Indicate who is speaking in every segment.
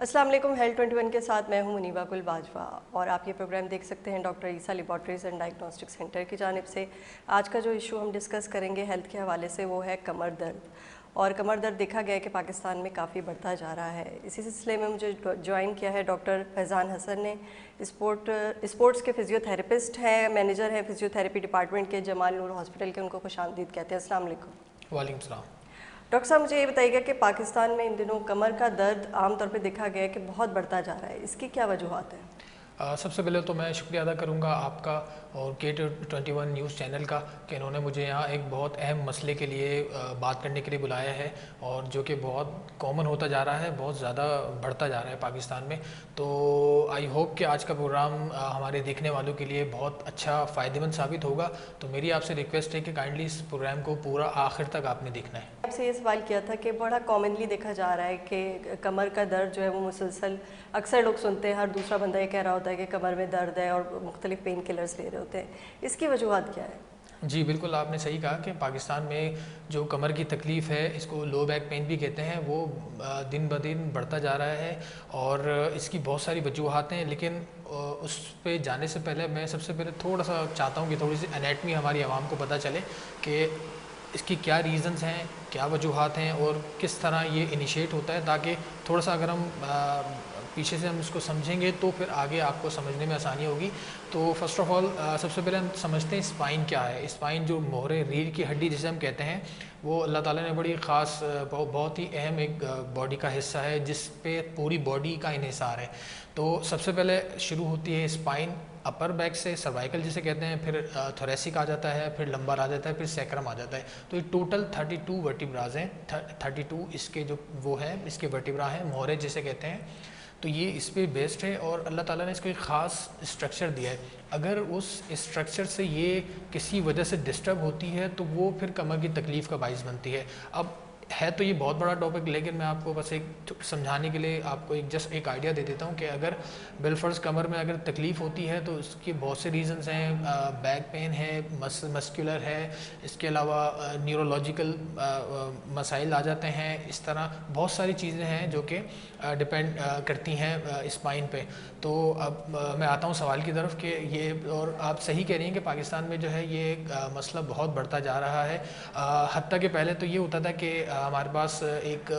Speaker 1: अस्सलाम वालेकुम। हेल्थ 21 के साथ मैं हूं मुनीबा गुल बाजवा और आप ये प्रोग्राम देख सकते हैं doctor Isa laboratories and diagnostic centre की जानिब से। आज का जो इशू हम डिस्कस करेंगे हेल्थ के हवाले से वो है कमर दर्द। और कमर दर्द देखा गया है कि पाकिस्तान में काफ़ी बढ़ता जा रहा है। इसी सिलसिले में मुझे ज्वाइन किया है डॉक्टर फैज़ान हसन ने। स्पोर्ट्स के फिजियोथेरेपिस्ट हैं, मैनेजर हैं फिजियोथेरेपी डिपार्टमेंट के जमाल नूर हॉस्पिटल के। उनको खुशामदीद कहते हैं। अस्सलाम वालेकुम।
Speaker 2: वालेकुम सलाम।
Speaker 1: डॉक्टर साहब, मुझे ये बताइएगा कि पाकिस्तान में इन दिनों कमर का दर्द आमतौर पे देखा गया है कि बहुत बढ़ता जा रहा है। इसकी क्या वजूहत है?
Speaker 2: सबसे पहले तो मैं शुक्रिया अदा करूंगा आपका और K21 न्यूज़ चैनल का कि इन्होंने मुझे यहाँ एक बहुत अहम मसले के लिए बात करने के लिए बुलाया है, और जो कि बहुत कॉमन होता जा रहा है, बहुत ज़्यादा बढ़ता जा रहा है पाकिस्तान में। तो आई होप कि आज का प्रोग्राम हमारे देखने वालों के लिए बहुत अच्छा फ़ायदेमंद साबित होगा। तो मेरी आपसे रिक्वेस्ट है कि काइंडली इस प्रोग्राम को पूरा आखिर तक आपने देखना है।
Speaker 1: आपसे ये सवाल किया था कि बड़ा कॉमनली देखा जा रहा है कि कमर का दर्द जो है वो मुसलसल, अक्सर लोग सुनते हैं, हर दूसरा बंदा ये कह रहा होता है कि कमर में दर्द है और मुख्तलिफ पेन किलर्स ले रहे होते हैं। इसकी वजूहत क्या है?
Speaker 2: जी बिल्कुल, आपने सही कहा कि पाकिस्तान में जो कमर की तकलीफ़ है, इसको लो बैक पेन भी कहते हैं, वो दिन ब दिन बढ़ता जा रहा है और इसकी बहुत सारी वजूहत हैं। लेकिन उस पे जाने से पहले मैं सबसे पहले थोड़ा सा चाहता हूँ कि थोड़ी सी एनाटमी हमारी आवाम को पता चले कि इसकी क्या रीज़न्स हैं, क्या वजूहत हैं और किस तरह ये इनिशिएट होता है, ताकि थोड़ा सा अगर हम पीछे से हम इसको समझेंगे तो फिर आगे आपको समझने में आसानी होगी। तो फर्स्ट ऑफ ऑल सबसे पहले हम समझते हैं स्पाइन क्या है। स्पाइन जो मोहरे रीढ़ की हड्डी जिसे हम कहते हैं, वो अल्लाह ताला ने बड़ी ख़ास बहुत ही अहम एक बॉडी का हिस्सा है जिस पे पूरी बॉडी का इन्हिसार है। तो सबसे पहले शुरू होती है स्पाइन अपर बैक से, सर्वाइकल जिसे कहते हैं, फिर थोरेसिक आ जाता है, फिर लंबर आ जाता है, फिर सैक्रम आ जाता है। तो ये टोटल 32 वर्टिब्राज हैं। 32 इसके जो वो हैं, इसके वर्टिब्रा हैं, मोहरे जिसे कहते हैं। तो ये इस पर बेस्ड है और अल्लाह ताला ने इसको एक ख़ास स्ट्रक्चर दिया है। अगर उस स्ट्रक्चर से ये किसी वजह से डिस्टर्ब होती है तो वो फिर कमर की तकलीफ़ का बाइस बनती है। अब है तो ये बहुत बड़ा टॉपिक, लेकिन मैं आपको बस एक समझाने के लिए आपको एक आइडिया दे देता हूँ कि अगर बिलफर्ज कमर में अगर तकलीफ़ होती है तो उसके बहुत से रीज़न्स हैं। बैक पेन है, मस्कुलर है, इसके अलावा न्यूरोलॉजिकल मसाइल आ जाते हैं। इस तरह बहुत सारी चीज़ें हैं जो कि डिपेंड करती हैं स्पाइन पे। तो अब मैं आता हूँ सवाल की तरफ कि ये, और आप सही कह रही हैं कि पाकिस्तान में जो है ये मसला बहुत बढ़ता जा रहा है। हत्ता के पहले तो ये होता था कि हमारे पास एक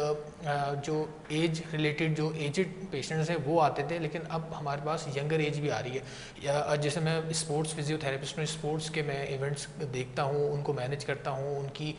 Speaker 2: जो एज रिलेटेड जो एजड पेशेंट्स हैं वो आते थे, लेकिन अब हमारे पास यंगर एज भी आ रही है। जैसे मैं स्पोर्ट्स फिजियोथेरेपिस्ट हूँ, स्पोर्ट्स के मैं इवेंट्स देखता हूँ, उनको मैनेज करता हूँ, उनकी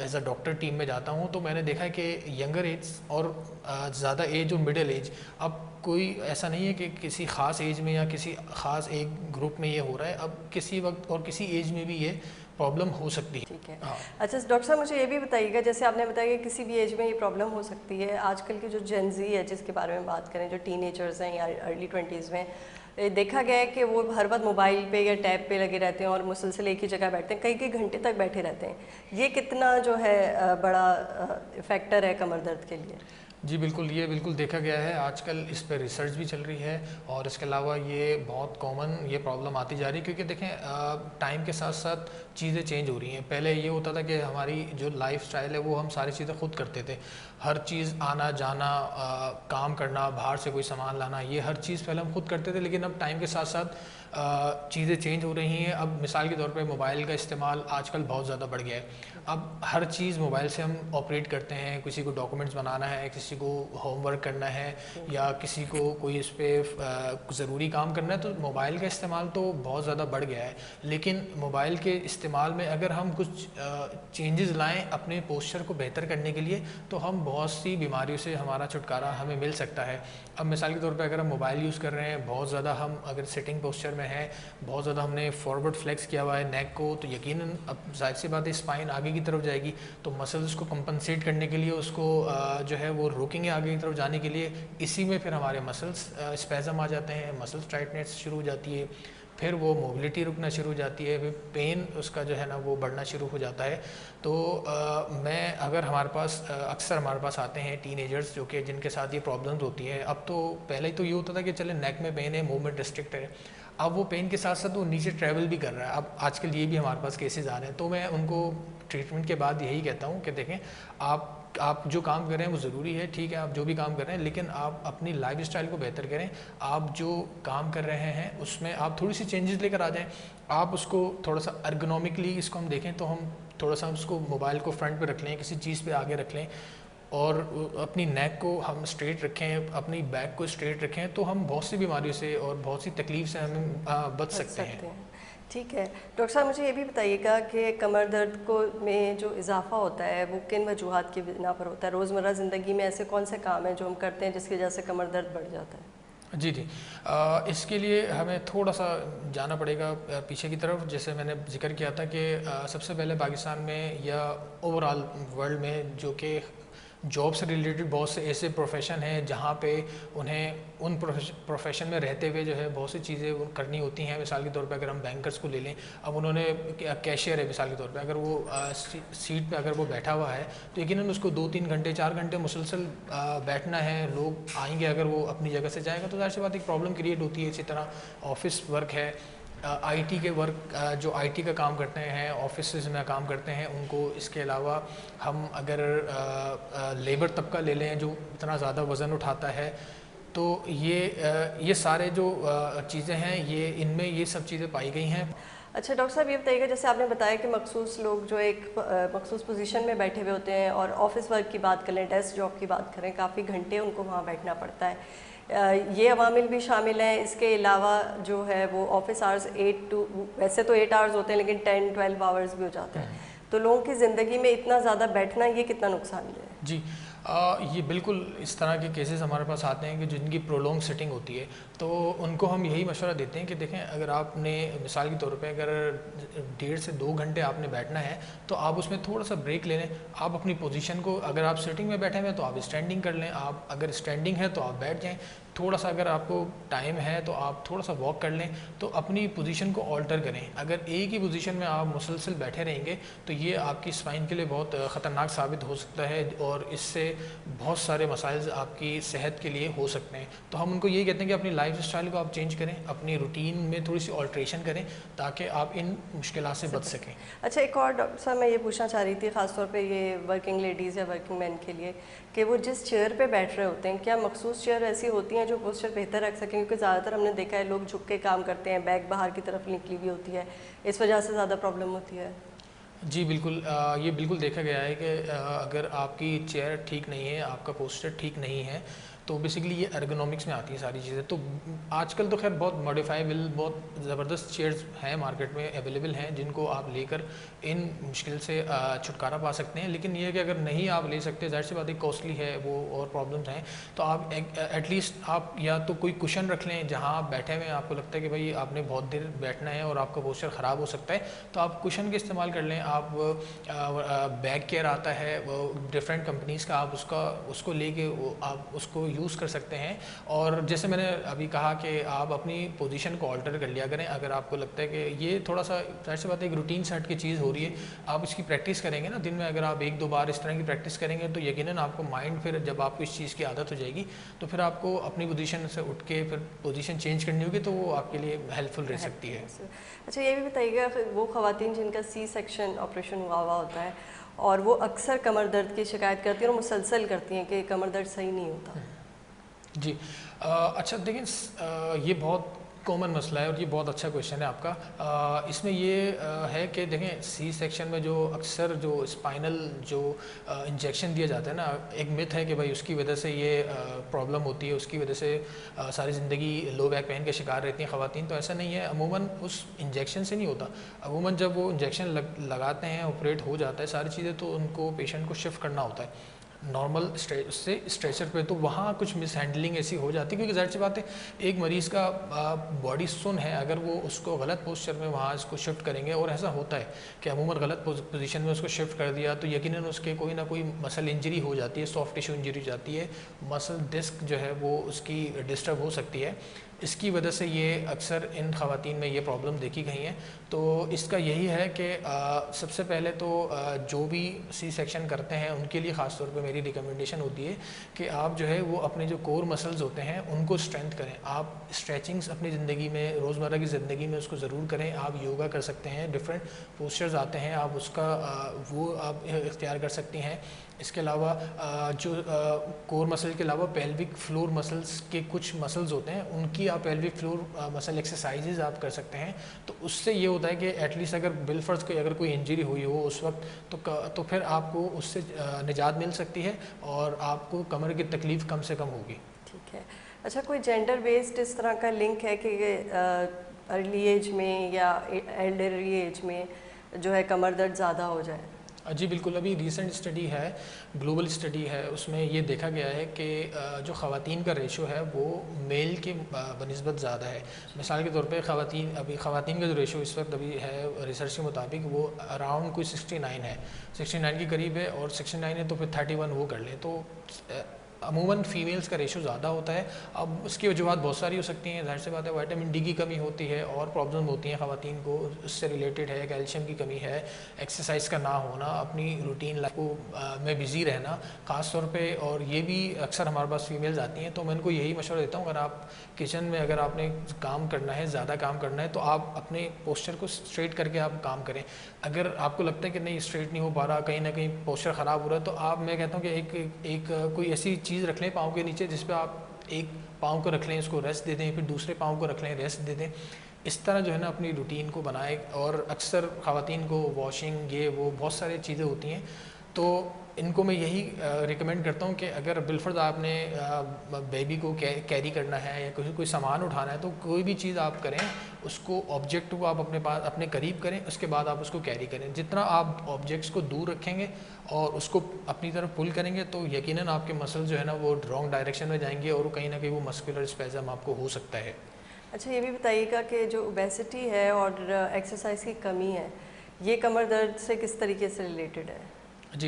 Speaker 2: एज अ डॉक्टर टीम में जाता हूँ, तो मैंने देखा है कि यंगर एज और ज़्यादा एज और मिडिल एज, अब कोई ऐसा नहीं है कि किसी ख़ास एज में या किसी ख़ास एक ग्रुप में ये हो रहा है। अब किसी वक्त और किसी एज में भी ये प्रॉब्लम हो सकती है।
Speaker 1: ठीक है।
Speaker 2: हाँ।
Speaker 1: अच्छा डॉक्टर साहब, मुझे ये भी बताइएगा, जैसे आपने बताया कि किसी भी एज में ये प्रॉब्लम हो सकती है। आजकल की जो जेनजी है जिसके बारे में बात करें, जो टीनेजर्स हैं या अर्ली 20s में, देखा गया है कि वो हर वक्त मोबाइल पे या टैब पे लगे रहते हैं और मुसलसल एक ही जगह बैठते हैं, कई कई घंटे तक बैठे रहते हैं। ये कितना जो है बड़ा फैक्टर है कमर दर्द के लिए?
Speaker 2: जी बिल्कुल, ये बिल्कुल देखा गया है। आजकल इस पर रिसर्च भी चल रही है और इसके अलावा ये बहुत कॉमन ये प्रॉब्लम आती जा रही है, क्योंकि देखें टाइम के साथ साथ चीज़ें चेंज हो रही हैं। पहले ये होता था कि हमारी जो लाइफ स्टाइल है वो हम सारी चीज़ें खुद करते थे। हर चीज़ आना जाना, काम करना, बाहर से कोई सामान लाना, ये हर चीज़ पहले हम खुद करते थे। लेकिन अब टाइम के साथ साथ चीज़ें चेंज हो रही हैं। अब मिसाल के तौर पे मोबाइल का इस्तेमाल आजकल बहुत ज़्यादा बढ़ गया है। अब हर चीज़ मोबाइल से हम ऑपरेट करते हैं। किसी को डॉक्यूमेंट्स बनाना है, किसी को होमवर्क करना है, या किसी को कोई इस पर ज़रूरी काम करना है, तो मोबाइल का इस्तेमाल तो बहुत ज़्यादा बढ़ गया है। लेकिन मोबाइल के इस्तेमाल में अगर हम कुछ चेंजेस लाएं अपने पोस्चर को बेहतर करने के लिए, तो हम बहुत सी बीमारियों से हमारा छुटकारा हमें मिल सकता है। अब मिसाल के तौर पे अगर हम मोबाइल यूज़ कर रहे हैं, बहुत ज़्यादा हम अगर सिटिंग पोस्चर में है, बहुत ज़्यादा हमने फॉरवर्ड फ्लेक्स किया हुआ है नेक को, तो यकीनन अब जाहिर सी बात है स्पाइन आगे की तरफ जाएगी। तो मसल्स को कंपनसेट करने के लिए उसको जो है वो रोकेंगे आगे की तरफ जाने के लिए। इसी में फिर हमारे मसल्स स्पैज़म आ जाते हैं, मसल्स टाइटनेस शुरू हो जाती है। फिर वो मोबिलिटी रुकना शुरू हो जाती है, फिर पेन उसका जो है ना वो बढ़ना शुरू हो जाता है। तो मैं अगर हमारे पास अक्सर हमारे पास आते हैं टीनेजर्स जो कि जिनके साथ ये प्रॉब्लम्स होती है। अब तो पहले तो ये होता था कि चले नेक में पेन है, मूवमेंट रिस्ट्रिक्ट है, अब वो पेन के साथ साथ वो नीचे ट्रैवल भी कर रहा है। अब आजकल ये भी हमारे पास केसेस आ रहे हैं। तो मैं उनको ट्रीटमेंट के बाद यही कहता हूँ कि देखें, आप जो काम कर रहे हैं वो ज़रूरी है, ठीक है, आप जो भी काम कर रहे हैं, लेकिन आप अपनी लाइफस्टाइल को बेहतर करें। आप जो काम कर रहे हैं उसमें आप थोड़ी सी चेंजेस लेकर आ जाएं। आप उसको थोड़ा सा अर्गोनॉमिकली इसको हम देखें तो हम थोड़ा सा उसको मोबाइल को फ्रंट पे रख लें, किसी चीज़ पे आगे रख लें और अपनी नेक को हम स्ट्रेट रखें, अपनी बैक को स्ट्रेट रखें, तो हम बहुत सी बीमारियों से और बहुत सी तकलीफ से हम बच सकते हैं।
Speaker 1: ठीक है डॉक्टर साहब, मुझे ये भी बताइएगा कि कमर दर्द को में जो इजाफा होता है वो किन वजूहात की बिना पर होता है? रोज़मर्रा ज़िंदगी में ऐसे कौन से काम हैं जो हम करते हैं जिसकी वजह से कमर दर्द बढ़ जाता है?
Speaker 2: जी जी, इसके लिए हमें थोड़ा सा जाना पड़ेगा पीछे की तरफ। जैसे मैंने जिक्र किया था कि सबसे पहले पाकिस्तान में या ओवरऑल वर्ल्ड में जो कि जॉब से रिलेटेड बहुत से ऐसे प्रोफेशन हैं जहाँ पे उन्हें उन प्रोफेशन में रहते हुए जो है बहुत सी चीज़ें करनी होती हैं। मिसाल के तौर पे अगर हम बैंकर्स को ले लें, अब उन्होंने कैशियर है मिसाल के तौर पे, अगर वो सीट पे अगर वो बैठा हुआ है तो यकीनन उसको 2-3 घंटे 4 घंटे मुसलसल बैठना है। लोग आएंगे, अगर वो अपनी जगह से जाएगा तो ज़ाहिर सी बात एक प्रॉब्लम क्रिएट होती है। इसी तरह ऑफिस वर्क है, आईटी के वर्क जो आईटी का काम करते हैं, ऑफिस में काम करते हैं उनको। इसके अलावा हम अगर लेबर तबका ले लें जो इतना ज़्यादा वज़न उठाता है, तो ये सारे जो चीज़ें हैं ये इनमें ये सब चीज़ें पाई गई हैं।
Speaker 1: अच्छा डॉक्टर साहब, ये बताइएगा, जैसे आपने बताया कि मखसूस लोग जो एक मखसूस पोजीशन में बैठे हुए होते हैं, और ऑफिस वर्क की बात करें, डेस्क जॉब की बात करें, काफ़ी घंटे उनको वहाँ बैठना पड़ता है। ये अवामिल भी शामिल हैं। इसके अलावा जो है वो ऑफिस आवर्स वैसे तो 8 आवर्स होते हैं लेकिन 10-12 आवर्स भी हो जाते हैं। तो लोगों की ज़िंदगी में इतना ज़्यादा बैठना ये कितना नुकसानदेह है?
Speaker 2: जी, ये बिल्कुल इस तरह के केसेस हमारे पास आते हैं कि जिनकी प्रोलॉन्ग सिटिंग होती है, तो उनको हम यही मशवरा देते हैं कि देखें, अगर आपने मिसाल के तौर पे अगर 1.5 से 2 घंटे आपने बैठना है तो आप उसमें थोड़ा सा ब्रेक ले लें। आप अपनी पोजीशन को, अगर आप सिटिंग में बैठे हुए हैं तो आप स्टैंडिंग कर लें, आप अगर स्टैंडिंग है तो आप बैठ जाएं। थोड़ा सा अगर आपको टाइम है तो आप थोड़ा सा वॉक कर लें, तो अपनी पोजीशन को ऑल्टर करें। अगर एक ही पोजीशन में आप मुसलसल बैठे रहेंगे तो ये आपकी स्पाइन के लिए बहुत ख़तरनाक साबित हो सकता है और इससे बहुत सारे मसाइल आपकी सेहत के लिए हो सकते हैं। तो हम उनको यही कहते हैं कि अपनी लाइफ स्टाइल को आप चेंज करें, अपनी रूटीन में थोड़ी सी ऑल्ट्रेशन करें ताकि आप इन मुश्किलात से बच सकें।
Speaker 1: अच्छा, एक और डॉक्टर साहब मैं ये पूछना चाह रही थी, ख़ासतौर पे ये वर्किंग लेडीज़ या वर्किंग मैन के लिए, कि वो जिस चेयर पे बैठ रहे होते हैं, क्या मखसूस चेयर ऐसी होती हैं जो पोस्चर बेहतर रख सकें? क्योंकि ज़्यादातर हमने देखा है लोग झुक के काम करते हैं, बैक बाहर की तरफ निकली हुई होती है, इस वजह से ज़्यादा प्रॉब्लम होती है।
Speaker 2: जी बिल्कुल, ये बिल्कुल देखा गया है कि अगर आपकी चेयर ठीक नहीं है, आपका पोस्चर ठीक नहीं है, तो बेसिकली ये एर्गोनॉमिक्स में आती है सारी चीज़ें। तो आजकल तो खैर बहुत मॉडिफाइबल, बहुत ज़बरदस्त चेयर्स हैं मार्केट में अवेलेबल हैं जिनको आप लेकर इन मुश्किल से छुटकारा पा सकते हैं। लेकिन ये है कि अगर नहीं आप ले सकते, ज़ाहिर सी बात है कॉस्टली है वो और प्रॉब्लम्स हैं, तो आप एटलीस्ट आप या तो कोई कुशन रख लें जहाँ आप बैठे हुए हैं, आपको लगता है कि भाई आपने बहुत देर बैठना है और आपका पोस्चर ख़राब हो सकता है, तो आप कुशन का इस्तेमाल कर लें। आप बैक केयर आता है वो डिफरेंट कंपनीज़ का, आप उसको लेके आप उसको यूज़ कर सकते हैं। और जैसे मैंने अभी कहा कि आप अपनी पोजीशन को ऑल्टर कर लिया करें। अगर आपको लगता है कि ये थोड़ा सा, जाहिर सी बात है एक रूटीन सेट की चीज़ हो रही है, आप इसकी प्रैक्टिस करेंगे ना, दिन में अगर आप 1-2 बार इस तरह की प्रैक्टिस करेंगे तो यकीनन आपको माइंड, फिर जब आपको इस चीज़ की आदत हो जाएगी तो फिर आपको अपनी पोजीशन से उठ के फिर पोजीशन चेंज करनी होगी, तो वो आपके लिए हेल्पफुल रह सकती है।
Speaker 1: अच्छा, ये भी बताइएगा, वो ख़वातीन जिनका सी सेक्शन ऑपरेशन हुआ होता है और वो अक्सर कमर दर्द की शिकायत करती हैं और मुसलसल करती हैं कि कमर दर्द सही नहीं होता।
Speaker 2: जी, अच्छा देखें, ये बहुत कॉमन मसला है और ये बहुत अच्छा क्वेश्चन है आपका। इसमें ये है कि देखें, सी सेक्शन में जो अक्सर जो स्पाइनल जो इंजेक्शन दिया जाता है ना, एक मिथ है कि भाई उसकी वजह से ये प्रॉब्लम होती है, उसकी वजह से सारी ज़िंदगी लो बैक पेन के शिकार रहती हैं ख़वातीन। तो ऐसा नहीं है, अमूमन उस इंजेक्शन से नहीं होता। अमूमन जब वो इंजेक्शन लगाते हैं, ऑपरेट हो जाता है सारी चीज़ें, तो उनको पेशेंट को शिफ्ट करना होता है नॉर्मल से स्ट्रेचर पे, तो वहाँ कुछ मिस हैंडलिंग ऐसी हो जाती है। क्योंकि ज़ाहिर सी बात है एक मरीज़ का बॉडी सुन है, अगर वो उसको गलत पोस्चर में वहाँ इसको शिफ्ट करेंगे, और ऐसा होता है कि अमूमन गलत पोजीशन में उसको शिफ्ट कर दिया तो यकीनन उसके कोई ना कोई मसल इंजरी हो जाती है, सॉफ्ट टिश्यू इंजरी हो जाती है, मसल डिस्क जो है वो उसकी डिस्टर्ब हो सकती है। इसकी वजह से ये अक्सर इन ख़वातीन में ये प्रॉब्लम देखी गई हैं। तो इसका यही है कि सबसे पहले तो जो भी सी सेक्शन करते हैं उनके लिए ख़ास तौर पे मेरी रिकमेंडेशन होती है कि आप जो है वो अपने जो कोर मसल्स होते हैं उनको स्ट्रेंथ करें। आप स्ट्रेचिंग्स अपनी ज़िंदगी में, रोज़मर्रा की ज़िंदगी में उसको ज़रूर करें। आप योगा कर सकते हैं, डिफरेंट पोस्चर्स आते हैं, आप उसका वो आप इख्तियार कर सकती हैं। इसके अलावा जो कोर मसल के अलावा पेल्विक फ्लोर मसल्स के कुछ मसल्स होते हैं, उनकी आप पेल्विक फ्लोर मसल एक्सरसाइजेज आप कर सकते हैं। तो उससे ये होता है कि एटलीस्ट अगर बिलफर्ज को अगर कोई इंजरी हुई हो उस वक्त तो फिर आपको उससे निजात मिल सकती है और आपको कमर की तकलीफ़ कम से कम होगी।
Speaker 1: ठीक है। अच्छा, कोई जेंडर बेस्ड इस तरह का लिंक है कि अर्ली एज में या एल्डरली एज में जो है कमर दर्द ज़्यादा हो जाए?
Speaker 2: जी बिल्कुल, अभी रीसेंट स्टडी है, ग्लोबल स्टडी है, उसमें ये देखा गया है कि जो ख़वातीन का रेशो है वो मेल के बनिस्बत ज़्यादा है। मिसाल के तौर पे ख़वातीन का जो रेशो इस वक्त अभी है रिसर्च के मुताबिक वो अराउंड कोई 69 है, 69 के करीब है। और 69 है तो फिर 31 वो कर लें तो अमूमन फ़ीमेल्स का रेशो ज़्यादा होता है। अब उसकी वजूहत बहुत सारी हो सकती हैं, ज़ाहिर सी बात है विटामिन डी की कमी होती है और प्रॉब्लम होती हैं ख़वातीन को, उससे रिलेटेड है, कैल्शियम की कमी है, एक्सरसाइज का ना होना, अपनी रूटीन लाइफ को में बिज़ी रहना ख़ास तौर पे। और ये भी अक्सर हमारे पास फ़ीमेल्स आती हैं, तो मैं उनको यही मशवरा देता हूँ, अगर आप किचन में अगर आपने काम करना है, ज़्यादा काम करना है, तो आप अपने पोस्चर को स्ट्रेट करके आप काम करें। अगर आपको लगता है कि नहीं स्ट्रेट नहीं हो पा रहा, कहीं ना कहीं पोस्चर ख़राब हो रहा है, तो आप, मैं कहता हूँ कि एक कोई ऐसी चीज़ रख लें पाँव के नीचे जिस पे आप एक पाँव को रख लें, इसको रेस्ट दे दें, फिर दूसरे पाँव को रख लें, रेस्ट दे दें। इस तरह जो है ना अपनी रूटीन को बनाए। और अक्सर ख़वातीन को वॉशिंग ये वो बहुत सारी चीज़ें होती हैं, तो इनको मैं यही रिकमेंड करता हूँ कि अगर बिलफर्ज आपने बेबी को कैरी करना है या कोई सामान उठाना है, तो कोई भी चीज़ आप करें उसको ऑब्जेक्ट को आप अपने पास अपने करीब करें, उसके बाद आप उसको कैरी करें। जितना आप ऑब्जेक्ट्स को दूर रखेंगे और उसको अपनी तरफ पुल करेंगे तो यकीनन आपके मसल जो है ना वो रॉन्ग डायरेक्शन में जाएंगे और कहीं ना कहीं वो मस्कुलर स्पैज़म आपको हो सकता है।
Speaker 1: अच्छा, ये भी बताइएगा कि जो ओबेसिटी है और एक्सरसाइज की कमी है, ये कमर दर्द से किस तरीके से रिलेटेड है?
Speaker 2: जी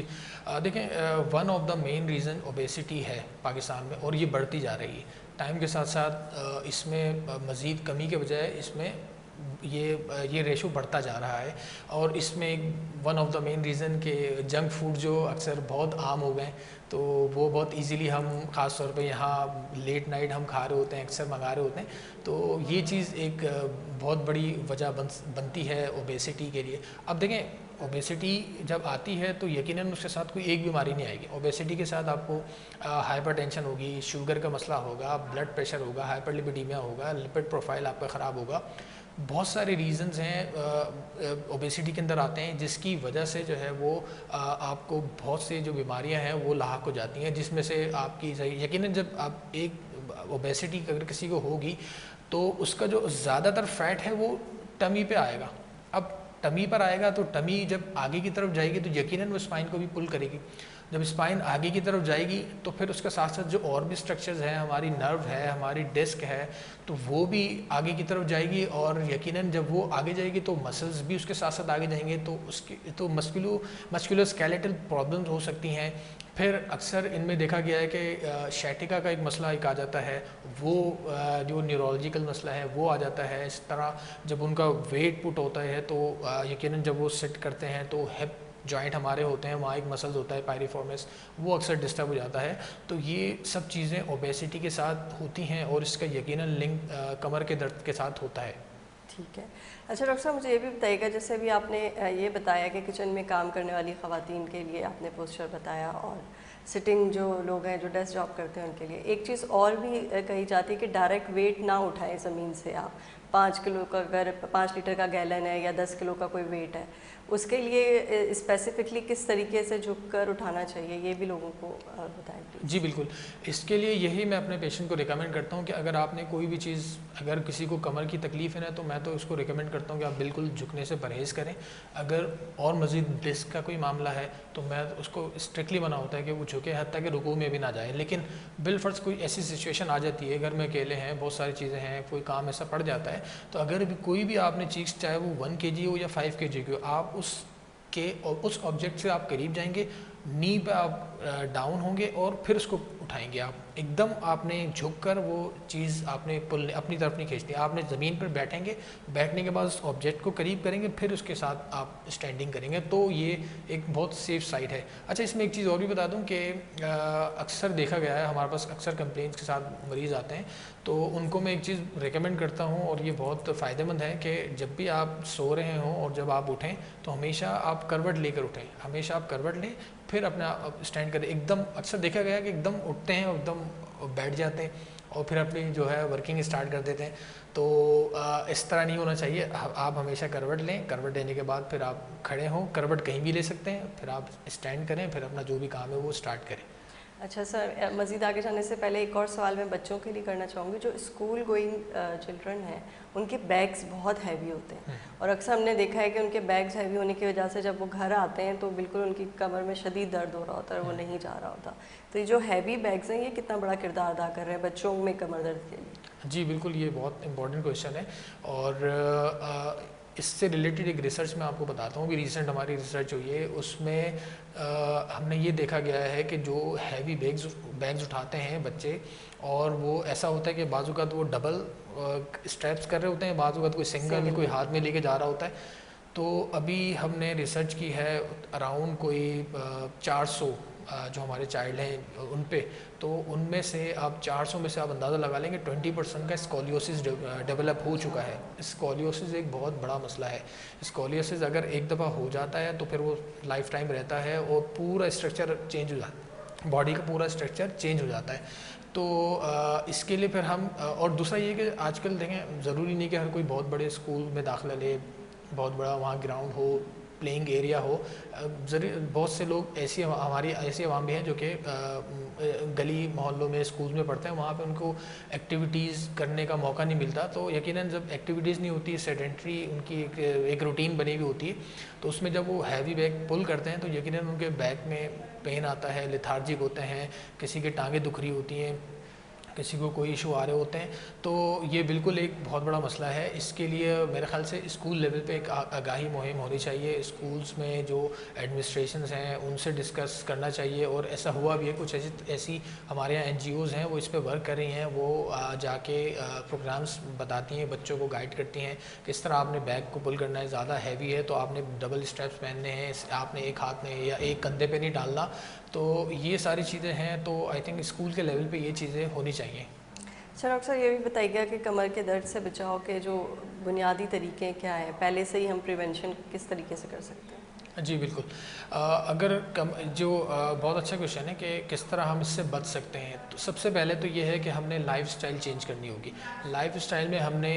Speaker 2: देखें, one of the main reason obesity है पाकिस्तान में और ये बढ़ती जा रही है टाइम के साथ साथ। इसमें मज़ीद कमी के बजाय इसमें ये रेशो बढ़ता जा रहा है। और इसमें एक one of the main reason के जंक फूड जो अक्सर बहुत आम हो गए, तो वो बहुत इजीली हम ख़ास तौर पे यहाँ लेट नाइट हम खा रहे होते हैं, अक्सर मंगा रहे होते हैं, तो ये चीज़ एक बहुत बड़ी वजह बनती है ओबेसिटी के लिए। अब देखें, ओबेसिटी जब आती है तो यकीनन उसके साथ कोई एक बीमारी नहीं आएगी। ओबेसिटी के साथ आपको हाइपरटेंशन होगी, शुगर का मसला होगा, ब्लड प्रेशर होगा, हाइपरलिपिडीमिया होगा, लिपिड प्रोफाइल आपका ख़राब होगा। बहुत सारे रीज़न्स हैं ओबेसिटी के अंदर आते हैं जिसकी वजह से जो है वो आपको बहुत से जो बीमारियां हैं वो लाहक हो जाती हैं, जिसमें से आपकी यकीनन जब आप एक ओबेसिटी अगर किसी को होगी तो उसका जो ज़्यादातर फ़ैट है वो टमी पे आएगा। अब टमी पर आएगा तो टमी जब आगे की तरफ जाएगी तो यकीनन वो स्पाइन को भी पुल करेगी। जब स्पाइन आगे की तरफ जाएगी तो फिर उसके साथ साथ जो और भी स्ट्रक्चर्स हैं, हमारी नर्व है, हमारी डिस्क है, तो वो भी आगे की तरफ जाएगी। और यकीनन जब वो आगे जाएगी तो मसल्स भी उसके साथ साथ आगे जाएंगे, तो उसकी तो मस्कुलो स्केलेटल प्रॉब्लम्स हो सकती हैं। फिर अक्सर इनमें देखा गया है कि शैटिका का एक मसला एक आ जाता है, वो जो न्यूरोलॉजिकल मसला है वो आ जाता है। इस तरह जब उनका वेट पुट होता है तो यकीनन जब वो सिट करते हैं तो हिप जॉइंट हमारे होते हैं, वहाँ एक मसल्स होता है पायरिफॉर्मिस, वो अक्सर डिस्टर्ब हो जाता है। तो ये सब चीज़ें ओबेसिटी के साथ होती हैं और इसका यकीनन लिंक कमर के दर्द के साथ होता है।
Speaker 1: ठीक है। अच्छा डॉक्टर साहब, मुझे ये भी बताइएगा, जैसे अभी आपने ये बताया कि किचन में काम करने वाली ख़वातीन के लिए आपने पोस्चर बताया और सिटिंग जो लोग हैं जो डेस्क जॉब करते हैं उनके लिए एक चीज़ और भी कही जाती है कि डायरेक्ट वेट ना उठाएं ज़मीन से। आप 5 किलो का, अगर 5 लीटर का गैलन है या 10 किलो का कोई वेट है, उसके लिए स्पेसिफिकली किस तरीके से झुककर उठाना चाहिए, ये भी लोगों को बताएं प्लीज़।
Speaker 2: जी बिल्कुल, इसके लिए यही मैं अपने पेशेंट को रिकमेंड करता हूँ कि अगर आपने कोई भी चीज़, अगर किसी को कमर की तकलीफ़ है ना, तो मैं तो उसको रिकमेंड करता हूँ कि आप बिल्कुल झुकने से परहेज़ करें। अगर और मज़ीद डिस्क का कोई मामला है तो मैं उसको स्ट्रिक्टली मना होता है कि वो झुके, हत्ता कि रुकू में भी ना जाए। लेकिन बिलफर्ज कोई ऐसी सिचुएशन आ जाती है, घर में अकेले हैं, बहुत सारी चीज़ें हैं, कोई काम ऐसा पड़ जाता है, तो अगर भी कोई भी आपने चीज़, चाहे वो 1 kg हो या 5 kg की हो, आप उस ऑब्जेक्ट से आप करीब जाएंगे, नी पे आप डाउन होंगे और फिर उसको उठाएंगे आप, एकदम आपने झुक कर वो चीज़ आपने पुल अपनी तरफ नहीं खींचनी, आपने ज़मीन पर बैठेंगे, बैठने के बाद उस ऑब्जेक्ट को करीब करेंगे, फिर उसके साथ आप स्टैंडिंग करेंगे, तो ये एक बहुत सेफ़ साइड है। अच्छा, इसमें एक चीज़ और भी बता दूं कि अक्सर देखा गया है, हमारे पास अक्सर कंप्लेंट्स के साथ मरीज़ आते हैं, तो उनको मैं एक चीज़ रिकमेंड करता हूँ और ये बहुत फ़ायदेमंद है कि जब भी आप सो रहे हों और जब आप उठें तो हमेशा आप करवट लेकर उठें, हमेशा आप करवट लें, फिर अपना स्टैंड करें। एकदम अक्सर देखा गया है कि एकदम उठते हैं और एकदम बैठ जाते हैं और फिर अपनी जो है वर्किंग स्टार्ट कर देते हैं, तो इस तरह नहीं होना चाहिए। आप हमेशा करवट लें, करवट लेने के बाद फिर आप खड़े हों, करवट कहीं भी ले सकते हैं, फिर आप स्टैंड करें, फिर अपना जो भी काम है वो स्टार्ट करें।
Speaker 1: अच्छा सर, मज़ीद आगे जाने से पहले एक और सवाल मैं बच्चों के लिए करना चाहूँगी। जो स्कूल गोइंग चिल्ड्रन हैं, उनके बैग्स बहुत हैवी होते हैं और अक्सर हमने देखा है कि उनके बैग्स हैवी होने की वजह से जब वो घर आते हैं तो बिल्कुल उनकी कमर में शदीद दर्द हो रहा होता है और वो नहीं जा रहा होता। तो ये जो हैवी बैग्स हैं, ये कितना बड़ा किरदार अदा कर रहे हैं बच्चों में कमर दर्द के लिए?
Speaker 2: जी बिल्कुल, ये बहुत इंपॉर्टेंट क्वेश्चन है और इससे रिलेटेड एक रिसर्च मैं आपको बताता हूँ कि रिसेंट हमारी रिसर्च हुई है, उसमें हमने ये देखा गया है कि जो हैवी बैग्स उठाते हैं बच्चे, और वो ऐसा होता है कि बाजू का तो वो डबल स्ट्रैप्स कर रहे होते हैं, बाजू का तो कोई सिंगल कोई हाथ में लेके जा रहा होता है। तो अभी हमने रिसर्च की है अराउंड कोई 400 जो हमारे चाइल्ड हैं उन पे, तो उनमें से आप 400 में से आप अंदाज़ा लगा लेंगे 20% का स्कोलियोसिस डेवलप हो चुका है। स्कोलियोसिस एक बहुत बड़ा मसला है। स्कोलियोसिस अगर एक दफ़ा हो जाता है तो फिर वो लाइफ टाइम रहता है और पूरा स्ट्रक्चर चेंज हो जाता है, बॉडी का पूरा स्ट्रक्चर चेंज हो जाता है। तो इसके लिए फिर हम और दूसरा ये कि आजकल देखें, ज़रूरी नहीं कि हर कोई बहुत बड़े स्कूल में दाखिला ले, बहुत बड़ा वहाँ ग्राउंड हो, प्लेइंग एरिया हो। बहुत से लोग हमारी ऐसी आवाम भी हैं जो कि गली मोहल्लों में स्कूल में पढ़ते हैं, वहाँ पे उनको एक्टिविटीज़ करने का मौका नहीं मिलता। तो यकीनन जब एक्टिविटीज़ नहीं होती, सेडेंट्री उनकी एक रूटीन बनी हुई होती है, तो उसमें जब वो हैवी बैग पुल करते हैं तो यकीनन उनके बैक में पेन आता है, लेथार्जिक होते हैं, किसी की टांगें दुख रही होती हैं, किसी को कोई इशू आ रहे होते हैं। तो ये बिल्कुल एक बहुत बड़ा मसला है। इसके लिए मेरे ख्याल से स्कूल लेवल पे एक आगाही मुहिम होनी चाहिए, स्कूल्स में जो एडमिनिस्ट्रेशंस हैं उनसे डिस्कस करना चाहिए। और ऐसा हुआ भी है, कुछ ऐसी हमारे यहाँ NGOs हैं वो इस पर वर्क कर रही हैं, वो जाके प्रोग्राम्स बताती हैं, बच्चों को गाइड करती हैं किस तरह आपने बैग को पुल करना है। ज़्यादा हैवी है तो आपने डबल स्ट्रैप्स पहनने हैं, आपने एक हाथ में या एक कंधे पे नहीं डालना। तो ये सारी चीज़ें हैं, तो आई थिंक स्कूल के लेवल पे ये चीज़ें होनी चाहिए।
Speaker 1: अच्छा डॉक्टर साहब, ये भी बताइएगा कि कमर के दर्द से बचाव के जो बुनियादी तरीके क्या हैं, पहले से ही हम प्रिवेंशन किस तरीके से कर सकते हैं?
Speaker 2: जी बिल्कुल। बहुत अच्छा क्वेश्चन है कि किस तरह हम इससे बच सकते हैं। तो सबसे पहले तो ये है कि हमने लाइफस्टाइल चेंज करनी होगी। लाइफस्टाइल में हमने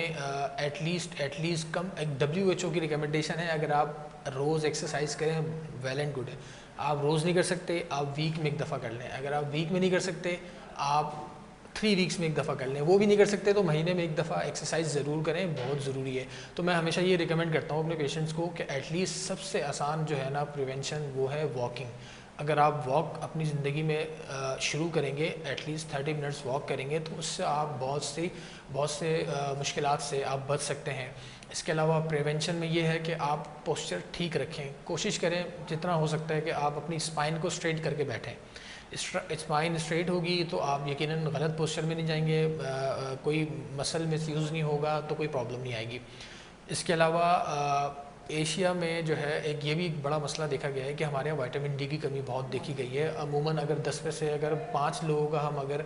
Speaker 2: एटलीस्ट कम, एक WHO की रिकमेंडेशन है, अगर आप रोज़ एक्सरसाइज करें वेल एंड गुड है। आप रोज़ नहीं कर सकते, आप वीक में एक दफ़ा कर लें। अगर आप वीक में नहीं कर सकते, आप 3 वीक्स में एक दफ़ा कर लें। वो भी नहीं कर सकते तो महीने में एक दफ़ा एक्सरसाइज ज़रूर करें, बहुत ज़रूरी है। तो मैं हमेशा ये रिकमेंड करता हूँ अपने पेशेंट्स को कि एटलीस्ट सबसे आसान जो है ना प्रिवेंशन, वो है वॉकिंग। अगर आप वॉक अपनी ज़िंदगी में शुरू करेंगे, एटलीस्ट 30 मिनट्स वॉक करेंगे, तो उससे आप बहुत से मुश्किलात से आप बच सकते हैं। इसके अलावा प्रिवेंशन में ये है कि आप पोस्चर ठीक रखें, कोशिश करें जितना हो सकता है कि आप अपनी स्पाइन को स्ट्रेट करके बैठें। स्पाइन स्ट्रेट होगी तो आप यकीनन गलत पोस्चर में नहीं जाएंगे, कोई मसल मिसयूज़ नहीं होगा, तो कोई प्रॉब्लम नहीं आएगी। इसके अलावा एशिया में जो है एक ये भी बड़ा मसला देखा गया है कि हमारे यहाँ विटामिन D की कमी बहुत देखी गई है। अमूमन अगर 10 में से अगर 5 लोगों का हम अगर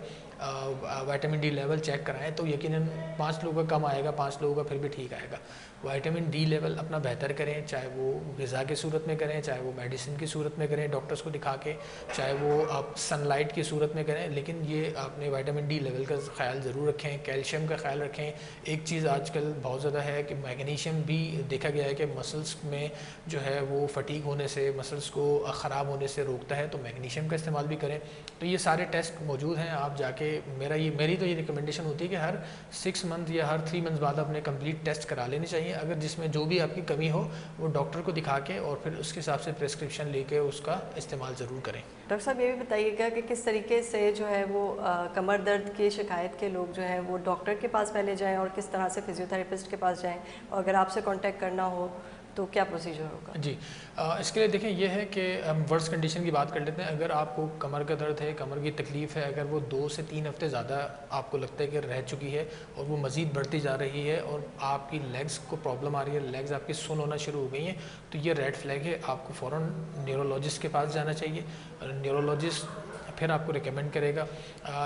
Speaker 2: विटामिन D लेवल चेक कराएं तो यकीनन 5 लोगों का कम आएगा, 5 लोगों का फिर भी ठीक आएगा। विटामिन D लेवल अपना बेहतर करें, चाहे वो ग़िज़ा की सूरत में करें, चाहे वो मेडिसिन की सूरत में करें डॉक्टर्स को दिखा के, चाहे वो आप सनलाइट की सूरत में करें, लेकिन ये आपने विटामिन D लेवल का ख्याल ज़रूर रखें, कैल्शियम का ख्याल रखें। एक चीज़ आजकल बहुत ज़्यादा है कि मैग्नीशियम भी देखा गया है कि मसल्स में जो है वो फटीग होने से, मसल्स को ख़राब होने से रोकता है, तो मैग्नीशियम का इस्तेमाल भी करें। तो ये सारे टेस्ट मौजूद हैं, आप जाके मेरी तो ये रिकमेंडेशन होती है कि हर 6 मंथ या हर 3 मंथ बाद अपने कंप्लीट टेस्ट करा लेने चाहिए। अगर जिसमें जो भी आपकी कमी हो वो डॉक्टर को दिखा के और फिर उसके हिसाब से प्रिस्क्रिप्शन लेके उसका इस्तेमाल ज़रूर करें।
Speaker 1: डॉक्टर साहब, ये भी बताइएगा कि किस तरीके से जो है वो कमर दर्द की शिकायत के लोग जो हैं वो डॉक्टर के पास पहले जाएं और किस तरह से फिजियोथेरेपिस्ट के पास जाएं, और अगर आपसे कांटेक्ट करना हो तो क्या प्रोसीजर होगा?
Speaker 2: जी, इसके लिए देखें ये है कि हम वर्स्ट कंडीशन की बात कर लेते हैं। अगर आपको कमर का दर्द है, कमर की तकलीफ़ है, अगर वो 2 से 3 हफ्ते ज़्यादा आपको लगता है कि रह चुकी है और वो मज़ीद बढ़ती जा रही है और आपकी लेग्स को प्रॉब्लम आ रही है, लेग्स आपकी सुन होना शुरू हो गई हैं, तो ये रेड फ्लैग है। आपको फ़ौरन न्यूरोलॉजिस्ट के पास जाना चाहिए। न्यूरोलॉजिस्ट फिर आपको रिकमेंड करेगा।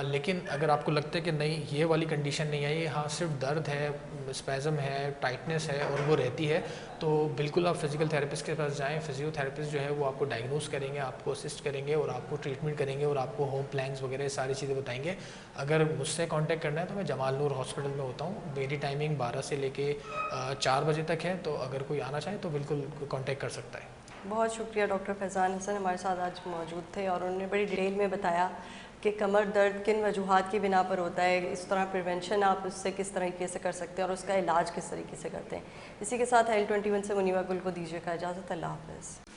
Speaker 2: लेकिन अगर आपको लगता है कि नहीं ये वाली कंडीशन नहीं आई है, हाँ सिर्फ दर्द है, स्पैज़म है, टाइटनेस है और वो रहती है, तो बिल्कुल आप फिज़िकल थेरेपिस्ट के पास जाएं। फिजियोथेरेपिस्ट जो है वो आपको डायग्नोस करेंगे, आपको असिस्ट करेंगे और आपको ट्रीटमेंट करेंगे और आपको होम प्लान्स वगैरह सारी चीज़ें बताएंगे। अगर मुझसे कांटेक्ट करना है तो मैं जमाल नूर हॉस्पिटल में होता हूँ। मेरी टाइमिंग 12 से लेके 4 बजे तक है, तो अगर कोई आना चाहे तो बिल्कुल कांटेक्ट कर सकता है।
Speaker 1: बहुत शुक्रिया डॉक्टर फैज़ान हसन हमारे साथ आज मौजूद थे और उन्होंने बड़ी डिटेल में बताया कि कमर दर्द किन वजूहात की बिना पर होता है, इस तरह प्रिवेंशन आप उससे किस तरीके से कर सकते हैं और उसका इलाज किस तरीके से करते हैं। इसी के साथ Health 21 से मुनीबा गुल को दीजिएगा इजाज़त। अल्लाह हाफ़िज़।